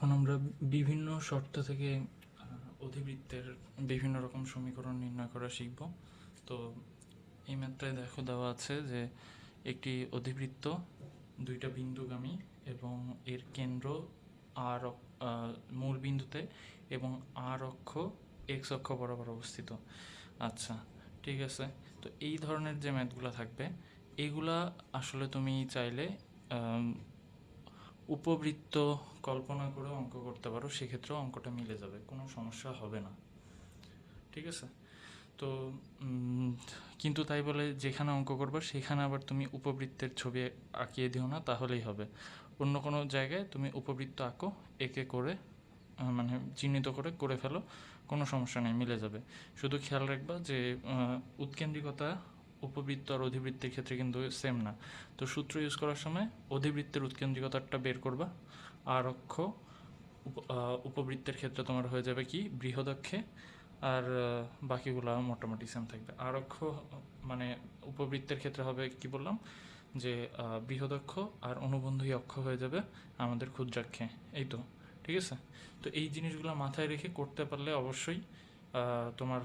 এখন আমরা বিভিন্ন শর্ত থেকে অধিবৃত্তের বিভিন্ন রকম সমীকরণ নির্ণয় করা শিখব। তো এই ম্যাথটায় দেখো দেওয়া আছে যে একটি অধিবৃত্ত দুইটা বিন্দুগামী এবং এর কেন্দ্র আর মূল বিন্দুতে এবং আর অক্ষ এক্স অক্ষ বরাবর অবস্থিত। আচ্ছা, ঠিক আছে। তো এই ধরনের যে ম্যাথগুলো থাকবে এইগুলা আসলে তুমি চাইলে উপবৃত্ত কল্পনা করে অঙ্ক করতে পারো, সেক্ষেত্রেও অঙ্কটা মিলে যাবে, কোনো সমস্যা হবে না। ঠিক আছে। তো কিন্তু তাই বলে যেখানে অঙ্ক করবে সেখানে আবার তুমি উপবৃত্তের ছবি আঁকিয়ে দিও না, তাহলেই হবে। অন্য কোনো জায়গায় তুমি উপবৃত্ত আঁকো, একে করে মানে চিহ্নিত করে করে ফেলো, কোনো সমস্যা নেই, মিলে যাবে। শুধু খেয়াল রাখবা যে উৎকেন্দ্রিকতা উপবৃত্ত আর অধিবৃত্তের ক্ষেত্রে কিন্তু সেম না। তো সূত্র ইউজ করার সময় অধিবৃত্তের উৎকেন্দ্রিকতাটা বের করবা, আর অক্ষ উপবৃত্তের ক্ষেত্রে তোমার হয়ে যাবে কি বৃহদক্ষে, আর বাকিগুলো মোটামুটি সেম থাকবে। আর অক্ষ মানে উপবৃত্তের ক্ষেত্রে হবে কি বললাম যে বৃহদক্ষ, আর অনুবন্ধী অক্ষ হয়ে যাবে আমাদের ক্ষুদ্রাক্ষে। এই তো, ঠিক আছে। তো এই জিনিসগুলো মাথায় রেখে করতে পারলে অবশ্যই তোমার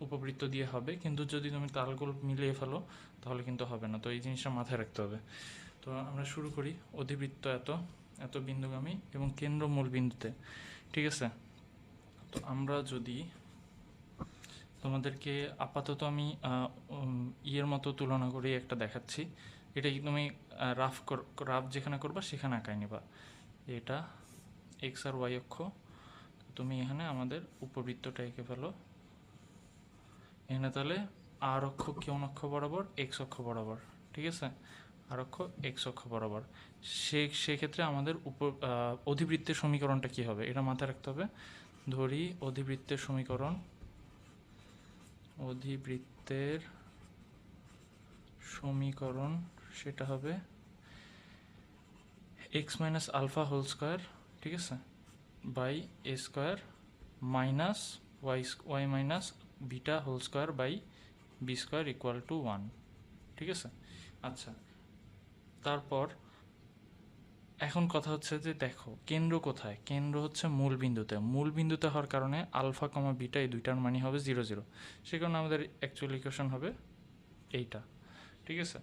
উপবৃত্ত দিয়ে হবে, কিন্তু যদি তুমি তালগোল মিলিয়ে ফেলো তাহলে কিন্তু হবে না। তো এই জিনিসটা মাথায় রাখতে হবে। তো আমরা শুরু করি। অধিবৃত্ত এত এত বিন্দুগামী এবং কেন্দ্র মূল বিন্দুতে, ঠিক আছে। তো আমরা যদি তোমাদেরকে আপাতত আমি ইয়ের মতো তুলনা করি একটা দেখাচ্ছি। এটা কি তুমি রাফ যেখানে করবা সেখানে আঁকায় নিবা। এটা এক্স আর ওয়াই অক্ষ, তুমি এখানে আমাদের উপবৃত্তটা এঁকে ফেলো। এখানে তাহলে আর অক্ষ কোন অক্ষ বরাবর? এক্স অক্ষ বরাবর, ঠিক আছে। আর অক্ষ এক্স অক্ষ বরাবর। সেক্ষেত্রে আমাদের অধিবৃত্তের সমীকরণটা কি হবে এটা মাথায় রাখতে হবে। ধরি অধিবৃত্তের সমীকরণ সেটা হবে x minus alpha whole square, ঠিক আছে, by a square minus y minus beta whole square by b square equal to 1, ঠিক আছে। আচ্ছা, তারপর এখন কথা হচ্ছে যে দেখো কেন্দ্র কোথায়? কেন্দ্র হচ্ছে মূল বিন্দুতে। মূল বিন্দুতে হওয়ার কারণে আলফা কমা বিটা এই দুইটার মানই হবে 0 0। সে কারণে আমাদের অ্যাকচুয়াল ইকুয়েশন হবে এইটা, ঠিক আছে।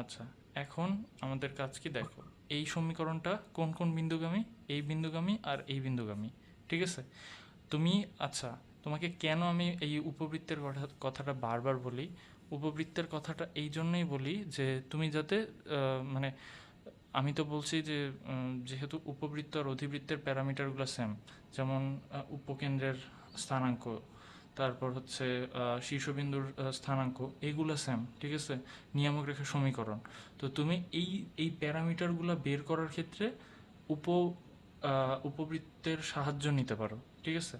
আচ্ছা, এখন আমাদের কাজ কি দেখো, এই সমীকরণটা কোন কোন বিন্দুগামী? এই বিন্দুগামী আর এই বিন্দুগামী, ঠিক আছে। তুমি আচ্ছা, তোমাকে কেন আমি এই উপবৃত্তের কথাটা বারবার বলি? উপবৃত্তের কথাটা এই জন্যই বলি যে তুমি যাতে মানে আমি তো বলছি যে যেহেতু উপবৃত্ত আর অধিবৃত্তের প্যারামিটারগুলো সেম, যেমন উপকেন্দ্রের স্থানাঙ্ক, তারপর হচ্ছে শীর্ষবিন্দুর স্থানাঙ্ক, এগুলো সেম, ঠিক আছে, নিয়ামক রেখার সমীকরণ। তো তুমি এই প্যারামিটারগুলো বের করার ক্ষেত্রে উপবৃত্তের সাহায্য নিতে পারো, ঠিক আছে।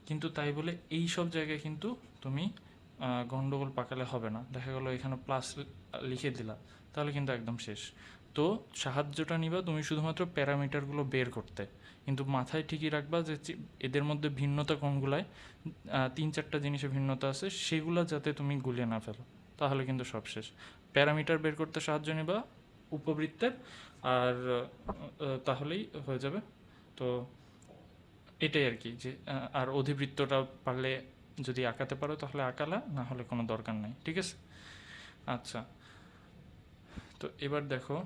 কিন্তু তাই বলে এই সব জায়গায় কিন্তু তুমি গন্ডগোল পাকালে হবে না। দেখা গেলো এখানে প্লাস লিখে দিলা, তাহলে কিন্তু একদম শেষ। তো সাহায্যটা নিবা তুমি শুধুমাত্র প্যারামিটারগুলো বের করতে, কিন্তু মাথায় ঠিকই রাখবা যে এদের মধ্যে ভিন্নতা কোনগুলায়, 3-4টা জিনিসে ভিন্নতা আছে, সেগুলো যাতে তুমি গুলিয়ে না ফেলো, তাহলে কিন্তু সব শেষ। প্যারামিটার বের করতে সাহায্য নিবা উপবৃত্তের, আর তাহলেই হয়ে যাবে। তো এটাই আর কি, যে আর অধিবৃত্তটা পারলে যদি আঁকাতে পারো তাহলে আঁকালা, না হলে কোনো দরকার নেই, ঠিক আছে। আচ্ছা, তো এবার দেখো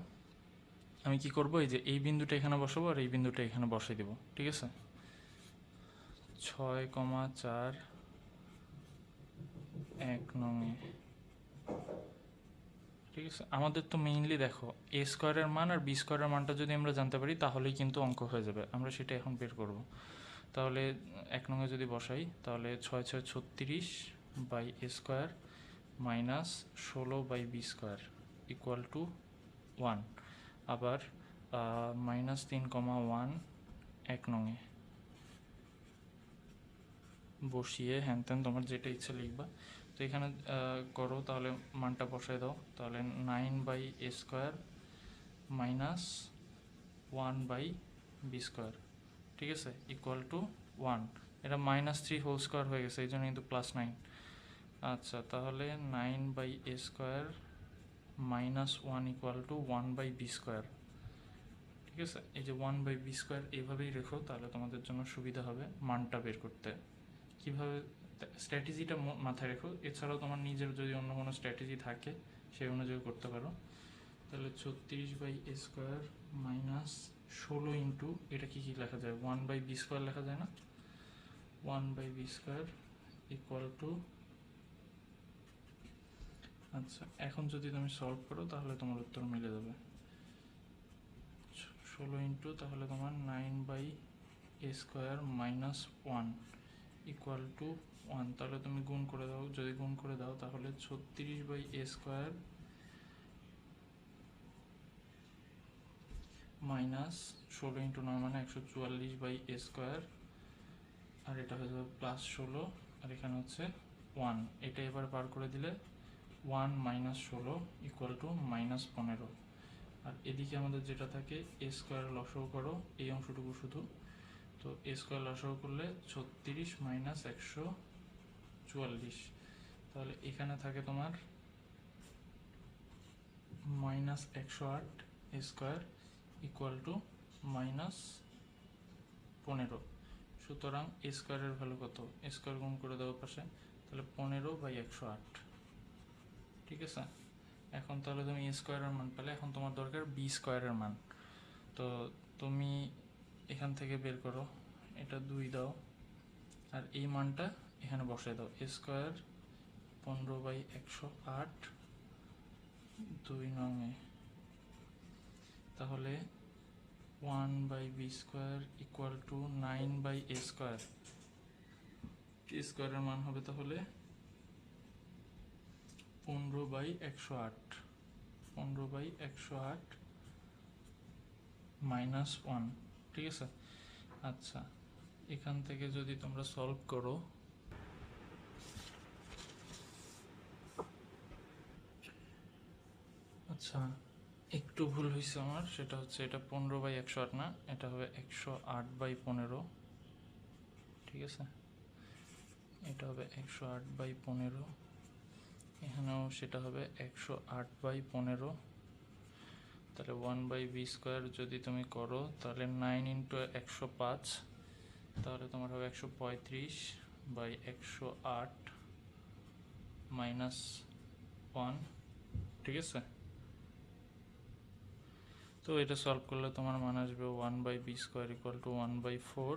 আমি কি করব, এই যে এই বিন্দুটা এখানে বসাবো আর এই বিন্দুটা এখানে বসাই দেবো, ঠিক আছে। 6,4 1 নং, ঠিক আছে। আমাদের তো মেইনলি দেখো এ স্কোয়ারের মান আর বি স্কোয়ারের মানটা যদি আমরা জানতে পারি তাহলেই কিন্তু অঙ্ক হয়ে যাবে। আমরা সেটা এখন বের করব। তাহলে 1 নং যদি বসাই তাহলে 6 6 36 by a square minus 16 by b square equal to 1। আবার -3,1 1 নংয়ে বসিয়ে হ্যান ত্যান তোমার যেটা ইচ্ছা লিখবা। তো এখানে করো, তাহলে মানটা বসায় দাও। তাহলে 9 by a square minus 1 by b square, ঠিক আছে, ইকুয়াল টু 1। এটা -3 হোল স্কোয়ার হয়ে গেছে, এই জন্য কিন্তু +9। আচ্ছা, তাহলে 9 by a square minus 1 equal to 1 by b square, ঠিক ঠিক আছে, এই যে 1/b² এইভাবেই রেখো, তাহলে তোমাদের জন্য সুবিধা হবে মানটা বের করতে। কীভাবে স্ট্র্যাটেজিটা মাথায় রেখো, এছাড়াও তোমার নিজের যদি অন্য কোনো স্ট্র্যাটেজি থাকে সেই অনুযায়ী করতে পারো। তাহলে 36/a² মাইনাস 16 ইন্টু এটা কি লেখা যায়, 1/b² লেখা যায় না, 1/b² ইকুয়াল টু, আচ্ছা এখন যদি তুমি সলভ করো তাহলে তোমার উত্তর মিলে যাবে। 16 ইন্টু তাহলে তোমার 9/a² মাইনাস 1 ইকুয়াল টু 1। তাহলে তুমি গুণ করে দাও, যদি গুণ করে দাও তাহলে 36/a² মাইনাস 16 ইন্টু 9 মানে 144/a², আর এটা হয়ে যাবে প্লাস 16, আর এখানে হচ্ছে 1। এটা এবার বার করে দিলে 1 মাইনাস 16 ইকুয়াল টু মাইনাস 15। আর এদিকে আমাদের যেটা থাকে a² লসাগু করো এই অংশটুকু শুধু, তো a² লসাগু করলে 36 মাইনাস 144, তাহলে এখানে থাকে তোমার মাইনাস 108 ইকুয়াল টু মাইনাস 15। সুতরাং a² এর ভ্যালু কত, a² গুণ করে দেওয়ার পাশে, তাহলে 15/108। ঠিক আছে, এখন তাহলে তুমি a² এর মান পেলে, এখন তোমার দরকার b² এর মান। তো তুমি এখান থেকে বের করো, এটা 2 দাও আর এই মানটা এখানে বসায় দাও, a² 15/108 2 নঙে, তাহলে 1/b² equal to 9/a²। a² এর মান হবে তাহলে 15/108 মাইনাস 1। ঠিক আছে, আচ্ছা এখান থেকে যদি তোমরা সলভ করো, আচ্ছা একটু ভুল হয়েছে আমার, সেটা হচ্ছে এটা 15/108 না, এটা হবে 108/15। ঠিক আছে, এটা হবে 108/15, এখানেও সেটা হবে 108/15। তাহলে 1/b² যদি তুমি করো তাহলে 9 ইন্টু 105, তাহলে তোমার হবে 135/108 মাইনাস 1। ঠিক আছে, তো এটা সলভ করলে তোমার মান আসবে 1/b² ইকুয়াল টু 1/4।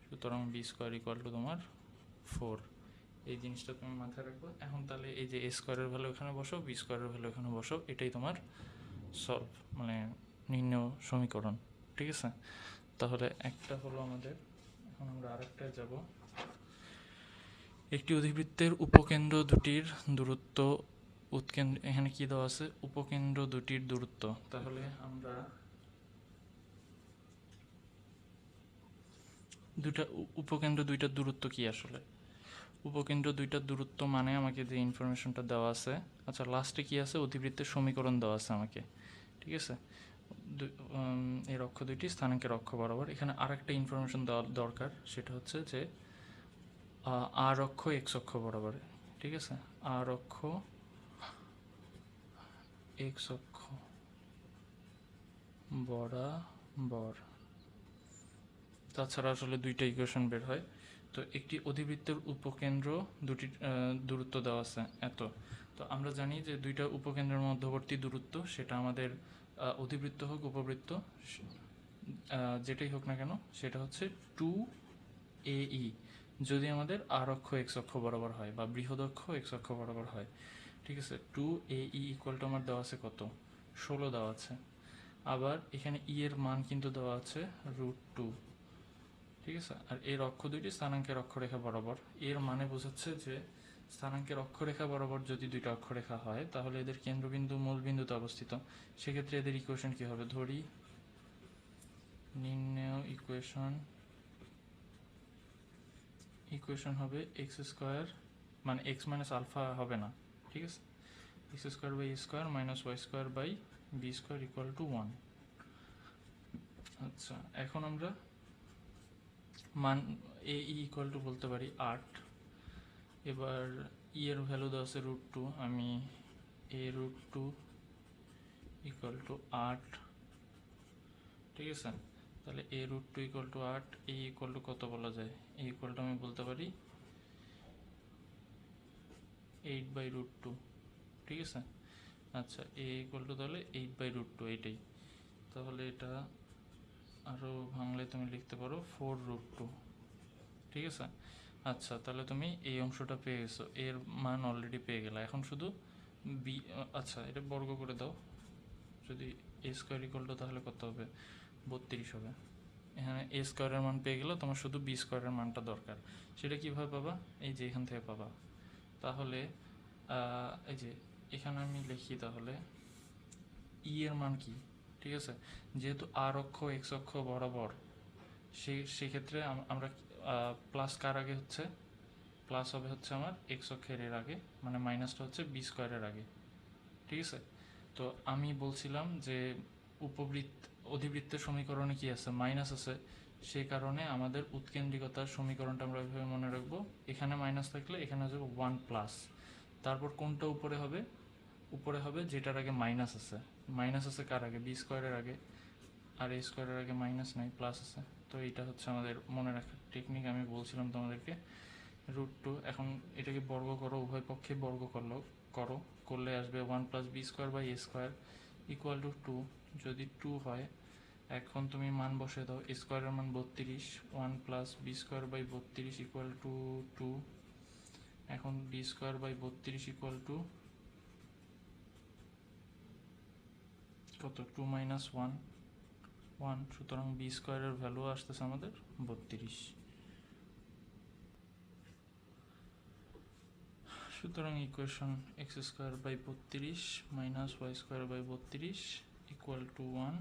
সুতরাং b² ইকুয়াল টু তোমার 4। এই জিনিসটা তুমি মাথায় রাখবো। এখন তাহলে এই যে a² এর ভ্যালু এখানে বসাও, b² এর ভ্যালু এখানে বসাও, এটাই তোমার সলভ মানে নির্ণয় সমীকরণ। ঠিক আছে, তাহলে একটা হলো আমাদের, এখন আমরা আরেকটায় যাব। একটি অধিবৃত্তের উপকেন্দ্র দুটির দূরত্ব উৎকেন্দ্র, এখানে কি দেওয়া আছে, উপকেন্দ্র দুটির দূরত্ব। তাহলে আমরা উপকেন্দ্র দুইটার দূরত্ব কি আসলে, উপকেন্দ্র দুইটার দূরত্ব মানে আমাকে যে ইনফরমেশনটা দেওয়া আছে, আচ্ছা লাস্টে কি আছে, অধিবৃত্তের সমীকরণ দেওয়া আছে আমাকে। ঠিক আছে, এর অক্ষ দুইটি স্থানাঙ্কের অক্ষ বরাবর। এখানে আরেকটা ইনফরমেশন দেওয়া দরকার, সেটা হচ্ছে যে আর অক্ষ এক্স অক্ষ বরাবর। ঠিক আছে, আর অক্ষ এক্স অক্ষ বরাবর, তাছাড়া আসলে দুইটা ইকুয়েশন বের হয়। তো একটি অধিবৃত্তের উপকেন্দ্র দুটি দূরত্ব দেওয়া আছে এত, তো আমরা জানি যে দুইটা উপকেন্দ্রের মধ্যবর্তী দূরত্ব সেটা আমাদের অধিবৃত্ত হোক উপবৃত্ত যেটাই হোক না কেন সেটা হচ্ছে 2AE, যদি আমাদের আর অক্ষ এক্স অক্ষ বরাবর হয় বা বৃহৎ অক্ষ এক্স অক্ষ বরাবর হয়। ঠিক আছে, 2AE ইকুয়াল টু আমার দেওয়া আছে কত, 16 দেওয়া আছে। আবার এখানে ই এর মান কিন্তু দেওয়া আছে √2। ঠিক আছে, আর এর অক্ষ দুইটি স্থানাঙ্কের অক্ষরেখা বরাবর, এর মানে বোঝাচ্ছে যে স্থানাঙ্কের অক্ষরেখা বরাবর যদি দুইটা অক্ষরেখা হয় তাহলে এদের কেন্দ্রবিন্দু মূল বিন্দুতে অবস্থিত। সেক্ষেত্রে এদের ইকুয়েশন কি হবে, ধরি নির্ণয় ইকুয়েশন হবে x² মানে x মাইনাস আলফা হবে না। ঠিক আছে, x²/a² minus y²/b² equal to 1। আচ্ছা এখন আমরা মান এ ইকুয়াল টু বলতে পারি 8। এবার ই এর ভ্যালু দেওয়া আছে √2, আমি a √2 ইকুয়াল টু 8 ঠিক আছে, তাহলে a root two equal to 8, a equal to কত বলা যায়, a ইকুয়াল টু আমি বলতে পারি 8/√2। ঠিক আছে, আচ্ছা a ইকুয়াল টু তাহলে 8/√2, এটাই। তাহলে এটা আরও ভাঙলে তুমি লিখতে পারো 4√2। ঠিক আছে, আচ্ছা তাহলে তুমি এই অংশটা পেয়ে গেছো, এর মান অলরেডি পেয়ে গেলে। এখন শুধু বি, আচ্ছা এটা বর্গ করে দাও। যদি a স্কোয়ার ইকুয়াল টু তাহলে কত হবে, 32 হবে। এখানে a স্কোয়ারের মান পেয়ে গেলে তোমার শুধু b স্কোয়ারের মানটা দরকার। সেটা কীভাবে পাবা, এই যে এখান থেকে পাবা। তাহলে এই যে এখানে আমি লিখি তাহলে ই এর মান কি, ঠিক আছে, যেহেতু আর অক্ষ এক্স অক্ষ বরাবর, সেক্ষেত্রে আমরা প্লাস কার আগে হচ্ছে, প্লাস হবে হচ্ছে আমার এক্স অক্ষের এর আগে, মানে মাইনাসটা হচ্ছে বি স্কোয়ারের আগে। ঠিক আছে, তো আমি বলছিলাম যে অধিবৃত্তের সমীকরণে কি আছে, মাইনাস আছে। সেই কারণে আমাদের উৎকেন্দ্রিকতার সমীকরণটা আমরা ওইভাবে মনে রাখবো, এখানে মাইনাস থাকলে এখানে আসবে 1+, তারপর কোনটা উপরে হবে, উপরে হবে যেটার আগে মাইনাস আছে। মাইনাস আছে কার আগে, বি স্কোয়ারের আগে, আর এ স্কোয়ারের আগে মাইনাস নাই, প্লাস আছে। তো এইটা হচ্ছে আমাদের মনে রাখার টেকনিক, আমি বলছিলাম তোমাদেরকে। √2, এখন এটাকে বর্গ করো, উভয় পক্ষে বর্গ করলে আসবে 1+b²/a² ইকুয়াল টু 2। যদি 2 হয়, এখন তুমি মান বসে দাও, a স্কোয়ারের মান 32, 1+b²/32 ইকুয়াল টু 2। এখন b²/32 ইকুয়াল টু কত, 2 - 1, 1। সুতরাং বি স্কোয়ারের ভ্যালু আসতেছে আমাদের 32। সুতরাং equation x²/32 -y²/32 equal to 1।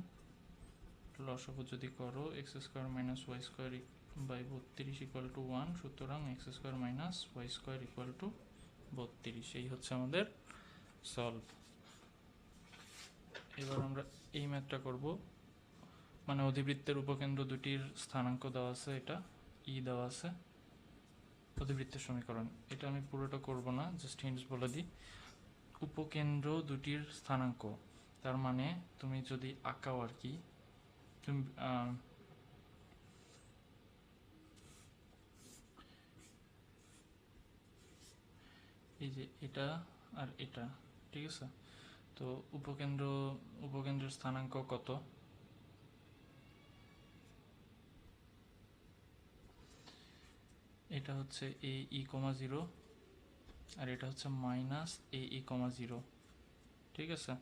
লসাগু যদি করো x² - y²/32 ইকুয়াল টু 1, সুতরাং x² - y² ইকুয়াল টু 32। এই হচ্ছে আমাদের সলভ। এবার আমরা এই ম্যাথটা করব, মানে অধিবৃত্তের উপকেন্দ্র দুটির স্থানাঙ্ক দেওয়া আছে, এটা ই দেওয়া আছে, অধিবৃত্তের সমীকরণ। এটা আমি পুরোটা করব না, জাস্ট হিন্টস বলে দিই। উপকেন্দ্র দুটির স্থানাঙ্ক, তার মানে তুমি যদি আঁকাও আর কি, তুমি এই যে এটা আর এটা, ঠিক আছে, তো উপকেন্দ্রের স্থানাঙ্ক কত, এটা হচ্ছে ae,0 আর এটা হচ্ছে -ae,0, ঠিক আছে।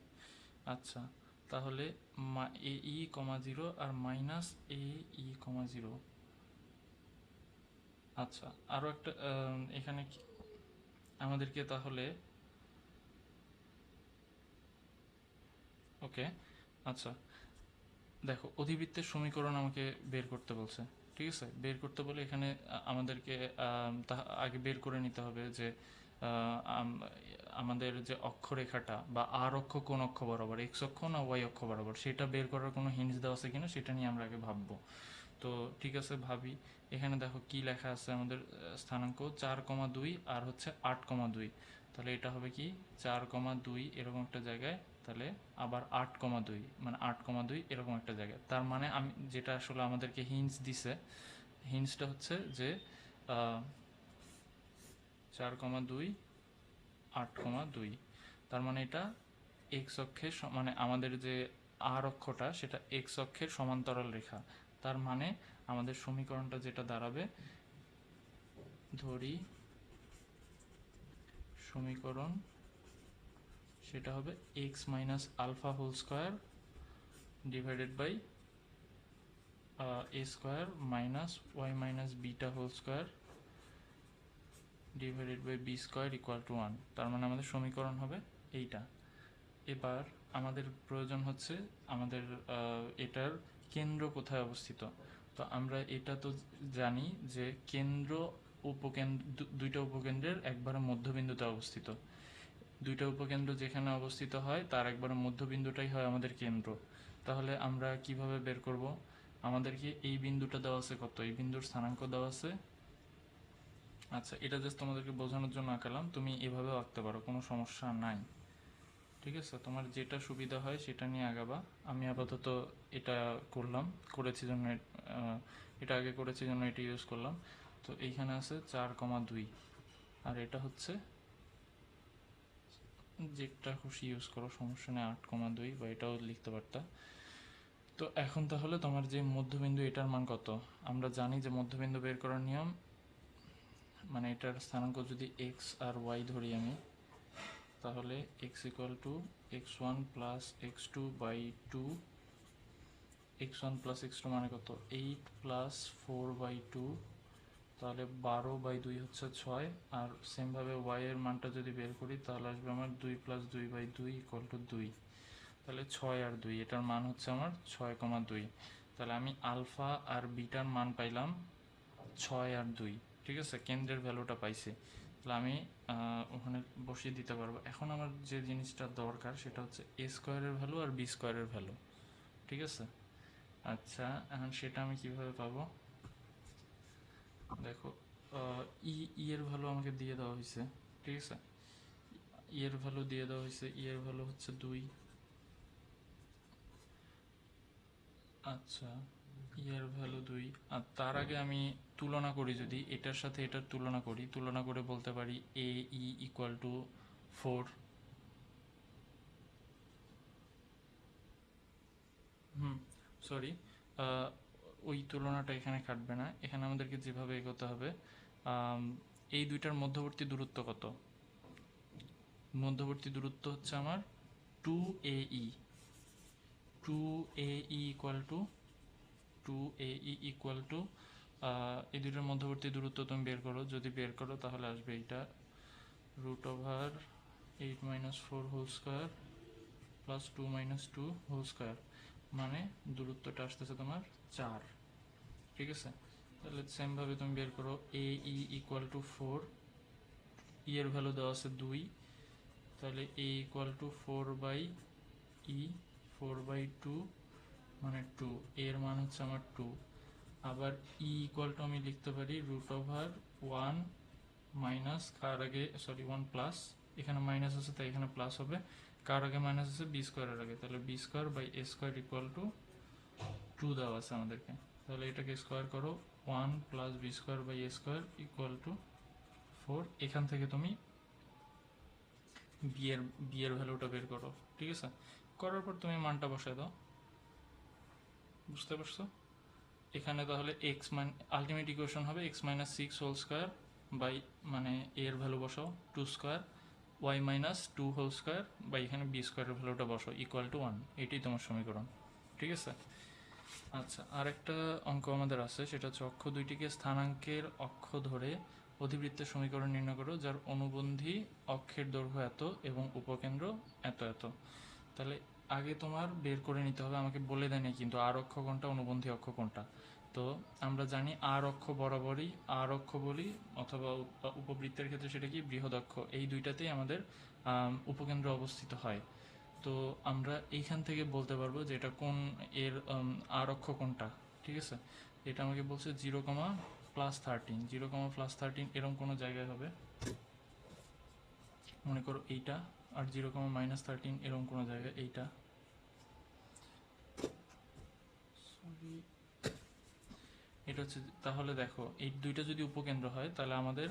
আচ্ছা তাহলে ae,0 আর -ae,0। আচ্ছা আরও একটা এখানে আমাদেরকে তাহলে, ওকে আচ্ছা দেখো, অধিবৃত্তের সমীকরণ আমাকে বের করতে বলছে, ঠিক আছে। বের করতে বলে এখানে আমাদেরকে আগে বের করে নিতে হবে যে আমাদের যে অক্ষরেখাটা বা আর অক্ষ কোন অক্ষ বরাবর, এক্স অক্ষ না ওয়াই অক্ষ বরাবর, সেটা বের করার কোনো হিন্টস দেওয়া আছে কিনা সেটা নিয়ে আমরা আগে ভাববো। তো ঠিক আছে ভাবি, এখানে দেখো কি লেখা আছে, আমাদের স্থানাঙ্ক 4,2 আর হচ্ছে 8,2। তাহলে এটা হবে কি 4,2 এরকম একটা জায়গায়, তাহলে আবার 8,2 মানে 8,2 এরকম একটা জায়গায়। তার মানে আমি যেটা আসলে আমাদেরকে হিন্টস দিছে, হিন্টসটা হচ্ছে যে 4,2 8,2, তার মানে এটা এক্স অক্ষের মানে আমাদের যে আর অক্ষটা সেটা এক্স অক্ষের সমান্তরাল রেখা। তার মানে আমাদের সমীকরণটা যেটা দাঁড়াবে, ধরি সমীকরণ, সেটা হবে x - alpha whole square divided by a square minus y - beta whole square divided by b square equal to 1। তার মানে আমাদের সমীকরণ হবে এইটা। এবার আমাদের প্রয়োজন হচ্ছে আমাদের এটার কেন্দ্র কোথায় অবস্থিত। তো আমরা এটা তো জানি যে কেন্দ্র দুইটা উপকেন্দ্রের একবারে মধ্যবিন্দুতে অবস্থিত। দুইটা উপকেন্দ্র যেখানে অবস্থিত হয় তার একবারে মধ্যবিন্দুটাই হয় আমাদের কেন্দ্র। তাহলে আমরা কিভাবে বের করব, আমাদেরকে এই বিন্দুটা দেওয়া আছে কত, এই বিন্দুর স্থানাঙ্ক দেওয়া আছে। আচ্ছা এটা জাস্ট তোমাদেরকে বোঝানোর জন্য আঁকালাম, তুমি এভাবেও আঁকতে পারো, কোনো সমস্যা নাই, ঠিক আছে, তোমার যেটা সুবিধা হয় সেটা নিয়ে আগাবা। আমি আপাতত এটা করেছি জন্য এটা আগে করেছি জন্য এটা ইউজ করলাম। তো এইখানে আছে 4,2, আর এটা হচ্ছে যেটা খুশি ইউজ করো, সমস্যা নেই, 8,2, বা এটাও লিখতে পারতা। তো এখন তাহলে তোমার যে মধ্যবিন্দু এটার মান কত? আমরা জানি যে মধ্যবিন্দু বের করার নিয়ম, মানে এটার স্থানাঙ্ক যদি এক্স আর ওয়াই ধরি আমি, তাহলে x equal to x1 plus x2 by 2, x1 plus x2 মানে কত 8 প্লাস 4/2, তাহলে 12/2 হচ্ছে 6। আর সেমভাবে ওয়াই এর মানটা যদি বের করি তাহলে আসবে আমার 2 প্লাস 2/2 ইকুয়াল টু 2, তাহলে 6 আর 2, এটার মান হচ্ছে আমার 6,2। তাহলে আমি আলফা আর বিটার মান পাইলাম 6 আর 2, ঠিক আছে, কেন্দ্রের ভ্যালুটা পাইছি। তাহলে আমি ওখানে বসিয়ে দিতে পারবো। এখন আমার যে জিনিসটা দরকার সেটা হচ্ছে এ স্কোয়ারের ভ্যালু আর বি স্কোয়ারের ভ্যালু, ঠিক আছে। আচ্ছা, এখন সেটা আমি কিভাবে পাবো? দেখো, ই এর ভ্যালু আমাকে দিয়ে দেওয়া হয়েছে, ঠিক আছে, ই এর ভ্যালু দিয়ে দেওয়া হয়েছে, ই এর ভ্যালু হচ্ছে 2। আচ্ছা, ই এর ভ্যালু 2, আর তার আগে আমি তুলনা করি, যদি এটার সাথে এটার তুলনা করে বলতে পারি এ ই ইকুয়াল টু 4। সরি, ওই তুলনাটা এখানে খাটবে না, এখানে আমাদেরকে যেভাবে এগোতে হবে, এই দুইটার মধ্যবর্তী দূরত্ব কত? মধ্যবর্তী দূরত্ব হচ্ছে আমার 2AE। 2AE equal to 2AE equal to এই দুইটার মধ্যবর্তী দূরত্ব তুমি বের করো, যদি বের করো তাহলে আসবে এইটা √8 - 4 whole square plus 2 - 2 whole square, মানে দূরত্বটা আসতেছে তোমার 4, ঠিক আছে। তাহলে সেমভাবে তুমি বের করো এ ই ইকুয়াল টু 4, ই এর ভ্যালু দেওয়া আছে 2, তাহলে এ ইকুয়াল টু 4/e, 4/2 মানে 2, এর মান হচ্ছে আমার 2। আবার ই ইকুয়াল টু আমি লিখতে পারি √1 মাইনাস, কার আগে, সরি 1 প্লাস, এখানে মাইনাস আছে তাই এখানে প্লাস হবে, কার আগে মাইনাস আছে বি স্কোয়ারের আগে, তাহলে b square by a square equal to 2 দেওয়া আছে আমাদেরকে। তাহলে এটাকে স্কোয়ার করো, 1 plus b square by a square equal to 4। এখান থেকে তুমি বি এর ভ্যালুটা বের করো, ঠিক আছে। করার পর তুমি মানটা বসায় দাও, বুঝতে পারছো? এখানে তাহলে এক্স আলটিমেট ইকুয়েশন হবে x - 6 হোল স্কোয়ার বাই, মানে এর ভ্যালু বসাও 2 square, y - 2 whole square by এখানে বি স্কোয়ারের ভ্যালুটা বসাও ইকুয়াল টু 1, এটাই তোমার সমীকরণ, ঠিক আছে। আচ্ছা, আরেকটা অঙ্ক আমাদের আছে, সেটা হচ্ছে অক্ষ দুইটিকে স্থানাঙ্কের অক্ষ ধরে অধিবৃত্তের সমীকরণ নির্ণয় করো যার অনুবন্ধী অক্ষের দৈর্ঘ্য এত এবং উপকেন্দ্র এত এত। তাহলে আগে তোমার বের করে নিতে হবে, আমাকে বলে দেয়নি কিন্তু আর অক্ষ কোনটা, অনুবন্ধী অক্ষ কোনটা। তো আমরা জানি আর অক্ষ বরাবরই আর অক্ষ বলি, অথবা উপবৃত্তের ক্ষেত্রে সেটা কি বৃহৎ অক্ষ, এই দুইটাতেই আমাদের উপকেন্দ্র অবস্থিত হয়। তো আমরা এইখান থেকে বলতে পারবো যে এটা কোন এর আর অক্ষ কোনটা, ঠিক আছে। এটা আমাকে বলছে 0,+13, 0,+13 এরকম কোনো জায়গায় হবে, মনে করো এইটা, আর 0,-13 এরকম কোনো জায়গায় এইটা, এটা হচ্ছে। তাহলে দেখো এই দুইটা যদি উপকেন্দ্র হয় তাহলে আমাদের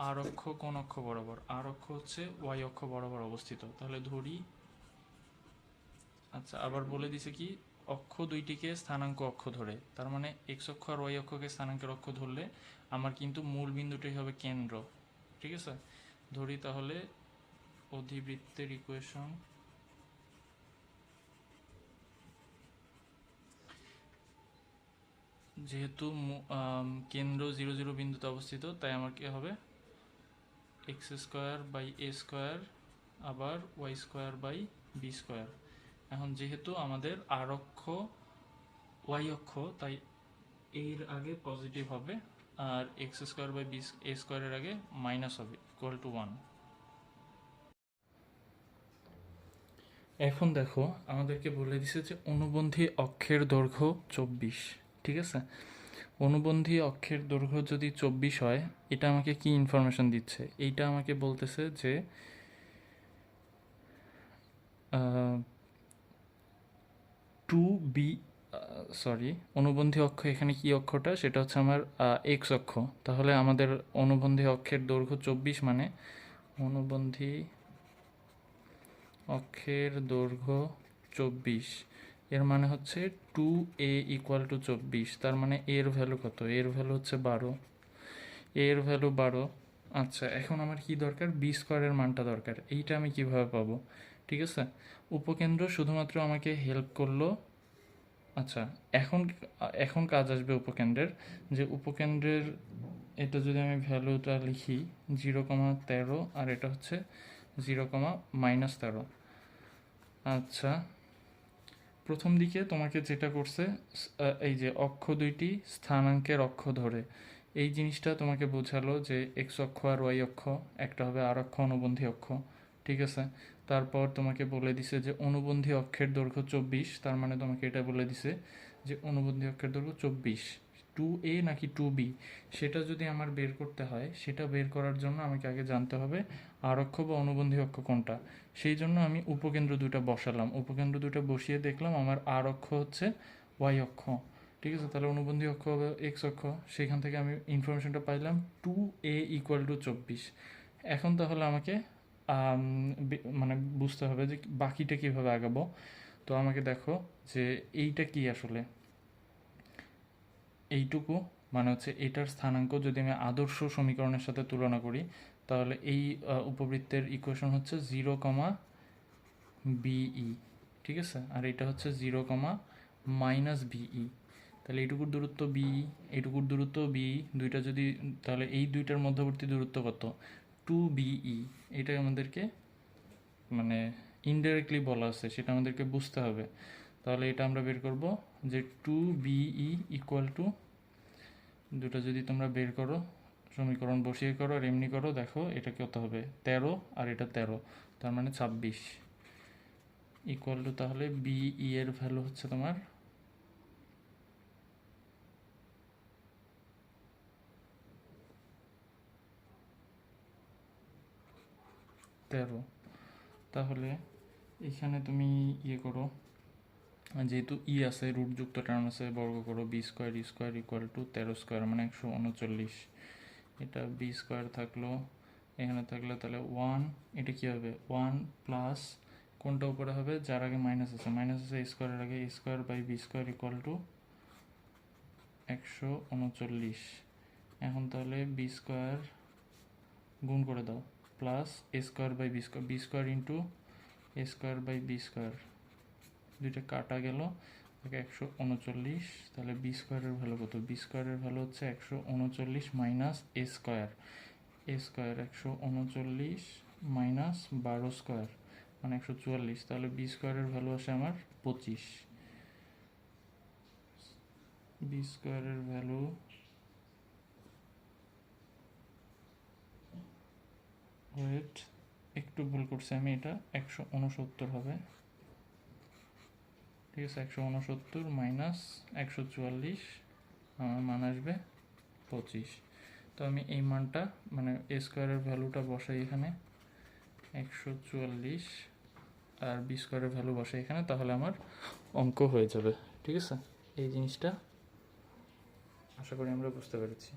আর অক্ষ কোন অক্ষ বরাবর? আর অক্ষ হচ্ছে ওয়াই অক্ষ বরাবর অবস্থিত, তাহলে ধরি। আচ্ছা, আবার বলে দিছে কি অক্ষ দুইটিকে স্থানাঙ্ক অক্ষ ধরে, তার মানে এক্স অক্ষ আর ওয়াই অক্ষকে স্থানাঙ্কের অক্ষ ধরলে আমার কিন্তু মূল বিন্দুটাই হবে কেন্দ্র, ঠিক আছে। ধরি তাহলে অধিবৃত্তের ইকুয়েশন, যেহেতু কেন্দ্র 0 0 বিন্দুতে অবস্থিত, তাই আমার কি হবে x square by a square আবার y square by b square. এখন যেহেতু আমাদের আর অক্ষ ওয়াই অক্ষ, তাই এর আগে পজিটিভ হবে, আর x square by B A স্কোয়ারের আগে মাইনাস হবে ইকুয়াল টু 1। এখন দেখো আমাদেরকে বলে দিছে যে অনুবন্ধী অক্ষের দৈর্ঘ্য 24, ঠিক আছে। অনুবন্ধী অক্ষের দৈর্ঘ্য যদি 24 হয়, এটা আমাকে কি ইনফরমেশন দিচ্ছে? এইটা আমাকে বলতেছে যে টু বি, সরি, অনুবন্ধী অক্ষ এখানে কি অক্ষটা, সেটা হচ্ছে আমার এক্স অক্ষ। তাহলে আমাদের অনুবন্ধী অক্ষের দৈর্ঘ্য 24, মানে অনুবন্ধী অক্ষের দৈর্ঘ্য 24, এর মানে হচ্ছে 2a ইকুয়াল টু 24। তার মানে এর ভ্যালু কত? এর ভ্যালু হচ্ছে 12, এর ভ্যালু 12। আচ্ছা, এখন আমার কি দরকার? বি স্কোয়ারের মানটা দরকার। এইটা আমি কিভাবে পাবো? ঠিক আছে, উপকেন্দ্র শুধুমাত্র আমাকে হেল্প করলো। আচ্ছা, এখন এখন কাজ আসবে উপকেন্দ্রের, যে উপকেন্দ্রের এটা যদি আমি ভ্যালুটা লিখি 0,13, আর এটা হচ্ছে 0,-13। আচ্ছা, প্রথম দিকে তোমাকে যেটা করছে, এই যে অক্ষ দুইটি স্থানাঙ্কের অক্ষ ধরে, এই জিনিসটা তোমাকে বোঝালো যে এক্স অক্ষ আর ওয়াই অক্ষ, একটা হবে আর অক্ষ অনুবন্ধী অক্ষ। ঠিক আছে, তারপর তোমাকে বলে দিছে যে অনুবন্ধী অক্ষের দৈর্ঘ্য 24, তার মানে তোমাকে এটা বলে দিছে যে অনুবন্ধী অক্ষের দৈর্ঘ্য 24, 2a নাকি 2b, সেটা যদি আমার বের করতে হয়, সেটা বের করার জন্য আমাকে আগে জানতে হবে আর অক্ষ বা অনুবন্ধী অক্ষ কোনটা। সেই জন্য আমি উপকেন্দ্র দুটো বসালাম, উপকেন্দ্র দুটো বসিয়ে দেখলাম আমার আর অক্ষ হচ্ছে ওয়াই অক্ষ। ঠিক আছে, তাহলে অনুবন্ধী অক্ষ হবে এক্স অক্ষ। সেখান থেকে আমি ইনফরমেশনটা পাইলাম 2a ইকুয়াল টু 24। এখন তাহলে আমাকে মানে বুঝতে হবে যে বাকিটা কীভাবে আগাবো। তো আমাকে দেখো যে এইটা কি আসলে, এইটুকু মানে হচ্ছে এটার স্থানাঙ্ক যদি আমি আদর্শ সমীকরণের সাথে তুলনা করি, তাহলে এই উপবৃত্তের ইকুয়েশন হচ্ছে 0,BE। ঠিক আছে, আর এটা হচ্ছে 0,-BE। তাহলে এইটুকুর দূরত্ব বিই, এইটুকুর দূরত্ব বিই, দুইটা যদি, তাহলে এই দুইটার মধ্যবর্তী দূরত্ব কত? 2BE। এটা আমাদেরকে মানে ইনডাইরেক্টলি বলা আছে, সেটা আমাদেরকে বুঝতে হবে। তাহলে এটা আমরা বের করব যে 2BE ইকুয়াল টু, দুটো যদি তোমরা বের করো, সমীকরণ বসিয়ে করো আর এমনি করো, দেখো এটা কত হবে? 13, আর এটা 13, তার মানে 26 ইকুয়াল টু, তাহলে বিই এর ভ্যালু হচ্ছে তোমার 13। তাহলে এখানে তুমি ইয়ে করো, যেহেতু ই আছে, রুটযুক্ত টার্ম আছে, বর্গ করো, b square e square equal to 13 square মানে 139। এটা বি স্কোয়ার থাকলো, এখানে থাকলে তাহলে 1, এটা কী হবে? 1 প্লাস কোনটা উপরে হবে? যার আগে মাইনাস আছে, মাইনাস আছে স্কোয়ারের আগে, square by b square equal to 139। এখন তাহলে বি স্কোয়ার গুণ করে দাও, plus a square by b square, b square into a square by b square, দুইটা কাটা গেল, 139। তাহলে বি স্কোয়ারের ভ্যালু কত? বি স্কোয়ারের ভ্যালু হচ্ছে 139 মাইনাস এ স্কোয়ার, এ স্কোয়ার 139 মাইনাস 12 স্কোয়ার মানে 144। তাহলে বি স্কোয়ারের ভ্যালু আসে আমার 25। বি স্কোয়ারের ভ্যালু ওয়েট, একটু ভুল করছি আমি, এটা 169 হবে। ঠিক আছে, 169 মাইনাস 144, আমার মান আসবে 25। তো আমি এই মানটা মানে এ স্কোয়ারের ভ্যালুটা বসাই এখানে 144, আর বি স্কোয়ারের ভ্যালু বসাই এখানে, তাহলে আমার অঙ্ক হয়ে যাবে। ঠিক আছে, এই জিনিসটা আশা করি আমরা বুঝতে পেরেছি।